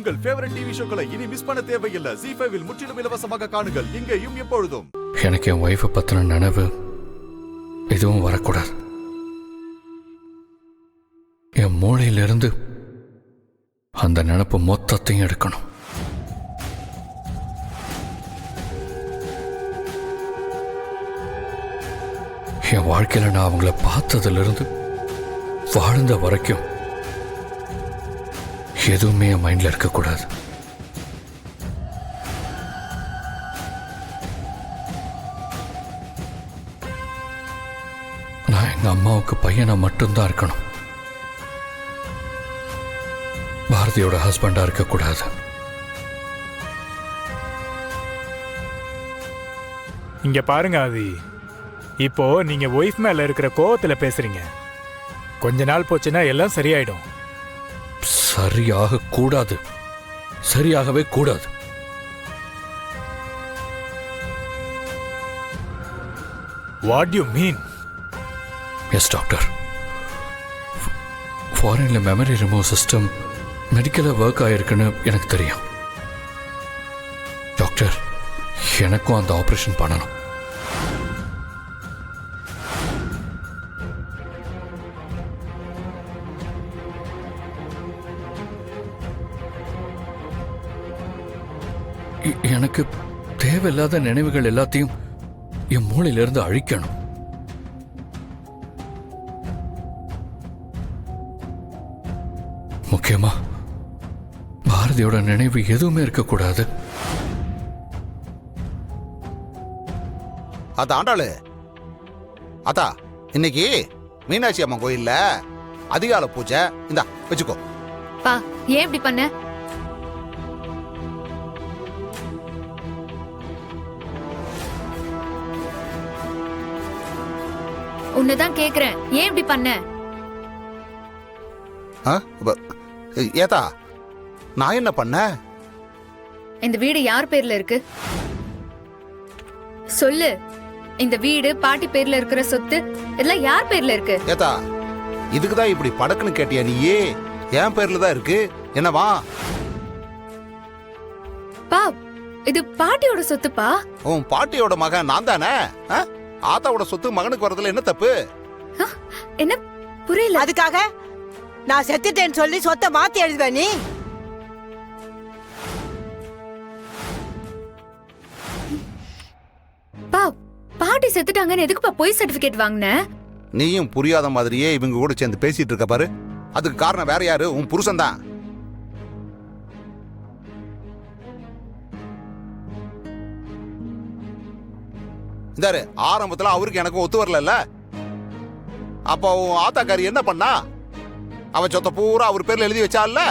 உங்கள் favourite TV ஷோக்களை இனி miss பண்ண தேவையில்லை. ZEE5 இல் முற்றிலும் இலவசமாக காணுங்கள், இங்கேயும் எப்பொழுதும். எனக்கு என் ஒய்ஃபை பத்தின நினைவு எதுவும் வரக்கூடாது. என் மூளையிலிருந்து அந்த நினப்பு மொத்தத்தையும் எடுக்கணும். என் வாழ்க்கையில் நான் அவங்கள பார்த்ததிலிருந்து வாழ்ந்த வரைக்கும் எதுவுமே என் மைண்டில் இருக்கக்கூடாது. நான் எங்கள் அம்மாவுக்கு பையனை மட்டும்தான் இருக்கணும். பாரதியோட ஹஸ்பண்டாக இருக்கக்கூடாது. இங்க பாருங்க ஆதி, இப்போ நீங்க ஒய்ஃப் மேல இருக்கிற கோவத்துல பேசுறீங்க. கொஞ்ச நாள் போச்சுன்னா எல்லாம் சரியாயிடும். சரியாக கூடாது, சரியாகவே கூடாது. What you mean? Yes doctor, ஃபாரின்ல மெமரி ரிமூவ் சிஸ்டம் மெடிக்கலாக ஒர்க் ஆயிருக்குன்னு எனக்கு தெரியும். டாக்டர், எனக்கும் அந்த ஆப்ரேஷன் பண்ணணும். எனக்கு தேவையில்லாத நினைவுகள் எல்லாத்தையும் என் மூளையிலிருந்து அழிக்கணும். முக்கியமா பாரதியோட நினைவு எதுவுமே இருக்கக்கூடாது. அதான் ஆண்டாளு, அதா இன்னைக்கு மீனாட்சி அம்மன் கோயில்ல அதிகால பூஜை. இந்தா வச்சுக்கோ. பா, ஏன் இப்படி பண்ண? உன்னதான் கேக்குறேன், ஏன் இப்படி பண்ண? ஏதா நான் என்ன பண்ண? இந்த வீடு யார் பேர்ல இருக்கு சொல்லு. இந்த வீடு பாட்டி பேர்ல இருக்கிற சொத்து இதெல்லாம் யார் பேர்ல இருக்கு? ஏதா இதுக்குதான் இப்படி படக்குன்னு கேட்டியா நீயே? என் பேர்ல தான் இருக்கு. என்னவா? பா, இது பாட்டியோட சொத்துப்பா. உன் பாட்டியோட மகன் நான் தானே. ஆத்தாவோட சொத்து மகனுக்கு வரதுல என்ன தப்பு? என்ன புரியல? அதுக்காக நான் செத்துட்டேன்னு சொல்லி சொத்தை மாத்தி எழுதுவ நீ? பா, பாட்டி செத்துட்டாங்கன்னு எதுக்குப்பா போய் சர்டிபிகேட் வாங்கின? நீயும் புரியாத மாதிரியே இவங்க கூட சேர்ந்து பேசிட்டு இருக்க பாரு. அதுக்கு காரணம் வேற யாரு? உன் புருஷன் தான். இந்தாரு, ஆரம்பத்துல அவருக்கு எனக்கு ஒத்து வரல. அப்போ உன் ஆத்தாக்காரி என்ன பண்ணா? அவ சொத்த பூரா அவர் பேர்ல எழுதி வச்சால.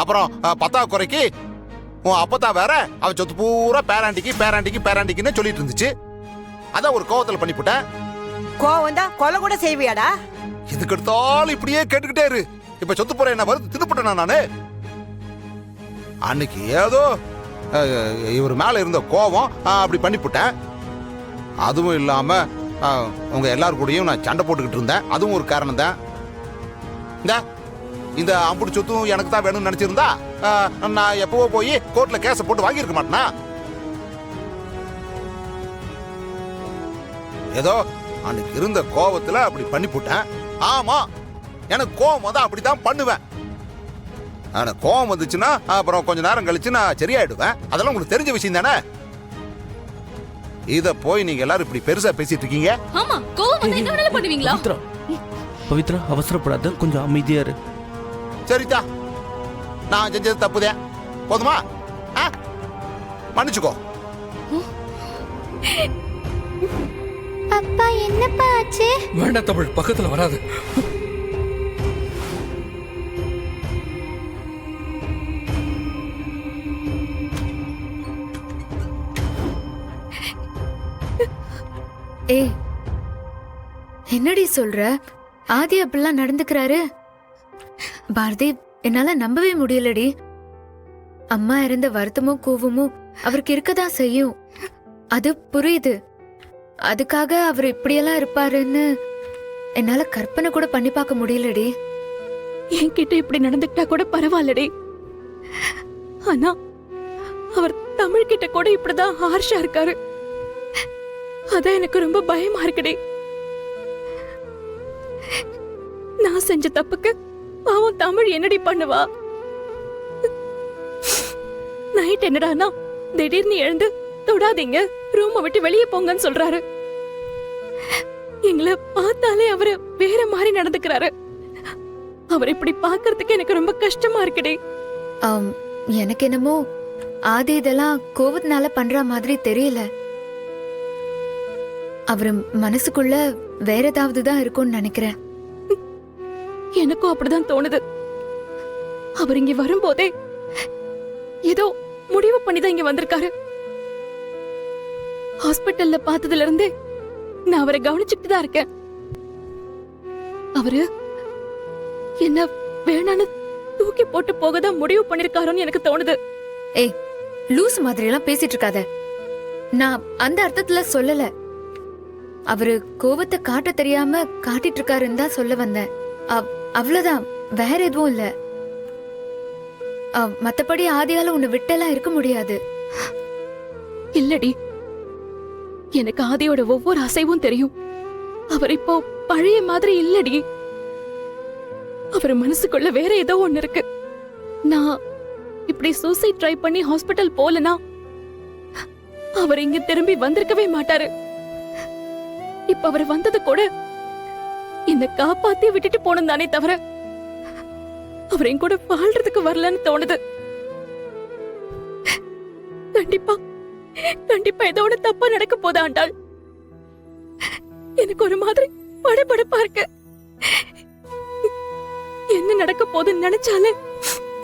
அப்புறம் 10வது குறைக்கு உன் அப்பதான் வேற அவ சொத்து பூரா பேராண்டிக்கு பேராண்டிக்கு பேராண்டிக்குன்னு சொல்லிட்டு இருந்துச்சு. அதான் ஒரு கோவத்துல பண்ணிவிட்டேன். கோவம் தான் கொலை கூட செய்வியாடா? இதுக்கு எடுத்தாலும் இப்படியே கேட்டுக்கிட்டே இரு. இப்ப சொத்து போற என்ன வருது தின்னுப்பட்டேனா நானு? அன்னைக்கு ஏதோ இவர் மேல இருந்த கோபம் அப்படி பண்ணிவிட்டேன். அதுவும் இல்லாம உங்க எல்லாரு கூடயும் நான் சண்டை போட்டுக்கிட்டு இருந்தேன். அதுவும் ஒரு காரணம் தான். இந்த அம்புடி சொத்தும் எனக்கு தான் வேணும்னு நினைச்சிருந்தா நான் எப்பவோ போய் கோர்ட்ல கேஸ போட்டு வாங்கியிருக்க மாட்டேனா? ஏதோ அன்னைக்கு இருந்த கோபத்துல அப்படி பண்ணிவிட்டேன். ஆமா, எனக்கு கோபம் தான் அப்படித்தான் பண்ணுவேன். ஆனா கோவம் வந்துச்சுன்னா அப்புறம் கொஞ்ச நேரம் கழிச்சு நான் சரியாயிடுவேன். அதெல்லாம் உங்களுக்கு தெரிஞ்ச விஷயம் தானே. இத போய் நீங்க எல்லாரும் இப்படி பெருசா பேசிட்டு இருக்கீங்க. ஆமா, கோவம் வந்தா என்ன வேணாலும் பண்ணுவீங்களா? பவித்ரா, அவசரப்படாத, கொஞ்சம் அமைதியா இரு. சரிதா, நான் செஞ்சது தப்புதே. போதுமா? மன்னிச்சுக்கோ. அப்பா, என்னப்பா ஆச்சு? வேண்டாம் தமிழ், பக்கத்துல வராது. ஏய், என்னடி சொல்ற? ஆதி அப்படிலாம் நடந்துக்கிறாரு? பாரதி, என்னால நம்பவே முடியலடி. அம்மா இறந்த வருத்தமும் கோவமும் அவருக்கு இருக்கதான் செய்யும், அது புரியுது. அதுக்காக அவர் இப்படியெல்லாம் இருப்பாருன்னு என்னால கற்பனை கூட பண்ணி பார்க்க முடியலடி. என்கிட்ட இப்படி நடந்துக்கிட்டா கூட பரவாயில்லடி. ஆனா அவர் தமிழ் கிட்ட கூட இப்படிதான் ஹார்ஷா இருக்காரு. அதான் எனக்கு ரொம்ப பயமா இருக்குடி. நான் செஞ்ச தப்புக்கு பாவம் தமிழ் என்னடி பண்ணுவா? நைட் என்னடானா திடீர்னு எழுந்து தொடாதீங்க, ரூமை விட்டு வெளியே போங்கன்னு சொல்றாரு. எங்களை பார்த்தாலே அவரு வேற மாதிரி நடந்துக்கிறாரு. அவர் இப்படி பாக்குறதுக்கு எனக்கு ரொம்ப கஷ்டமா இருக்குடி. எனக்கு என்னமோ ஆதி இதெல்லாம் கோவத்தினால பண்ற மாதிரி தெரியல. அவரு மனசுக்குள்ள வேற ஏதாவது தான் இருக்கும்னு நினைக்கிறேன். எனக்கும் அப்படிதான் தோணுது. அவர் இங்க வரும்போதே ஏதோ முடிவு பண்ணிதான் இங்க வந்திருக்காரு. ஹாஸ்பிட்டல்ல பார்த்ததுல இருந்தே நான் அவரை கவனிச்சுட்டு தான் இருக்கேன். அவரு என்ன வேணான்னு தூக்கி போட்டு போகதான் முடிவு பண்ணிருக்காரோன்னு எனக்கு தோணுது. ஏய், லூஸ் மாதிரி எல்லாம் பேசிட்டு இருக்காத. நான் அந்த அர்த்தத்துல சொல்லல. அவரு கோவத்தை காட்ட தெரியாம காட்டிட்டு இருக்காருன்னு தான் சொல்ல வந்தேன். அவ்வளவுதான், வேற எதுவும் இல்ல. மத்தபடி ஆதியால உன்னை விட்டெல்லாம் இருக்க முடியாது. இல்லடி, எனக்கு ஆதியோட ஒவ்வொரு அசைவும் தெரியும். அவர் இப்போ பழைய மாதிரி இல்லடி. அவர் மனசுக்குள்ள வேற ஏதோ ஒண்ணு இருக்கு. நான் இப்படி சூசைட் ட்ரை பண்ணி ஹாஸ்பிட்டல் போலனா அவர் இங்க திரும்பி வந்திருக்கவே மாட்டாரு. இப்ப அவர் வந்தது கூட என்ன காப்பாத்தி விட்டுட்டு போனோம் தானே தவிர அவர் என் கூட வாழ்றதுக்கு வரலன்னு தோணுது. கண்டிப்பா கண்டிப்பா ஏதோ ஒண்ணு தப்பா நடக்க போதா ஆண்டாள். எனக்கு ஒரு மாதிரி படபடப்பா இருக்கு. என்ன நடக்க போதுன்னு நினைச்சாலே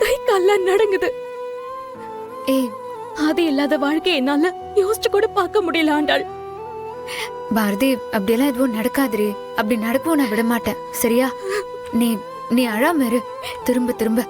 கை கால்லாம் நடங்குது. ஏய், ஆதி இல்லாத வாழ்க்கை என்னால யோசிச்சு கூட பார்க்க முடியல ஆண்டாள். பாரதி, அப்படியெல்லாம் எதுவும் நடக்காதுரி. அப்படி நடக்கவும் நான் விட மாட்டேன், சரியா? நீ நீ அழாம இரு. திரும்ப திரும்ப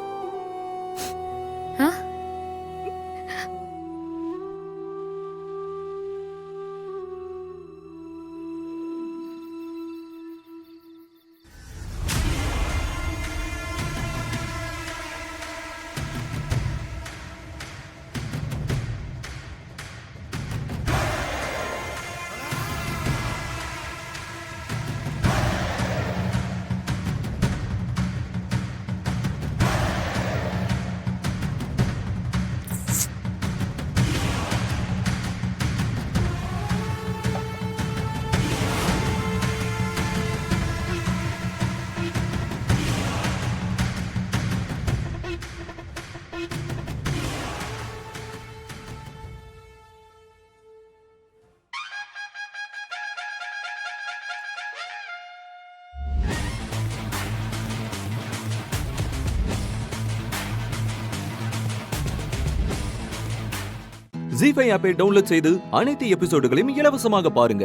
ஜீ5 ஆப்பை டவுன்லோட் செய்து அனைத்து எபிசோடுகளையும் இலவசமாக பாருங்க.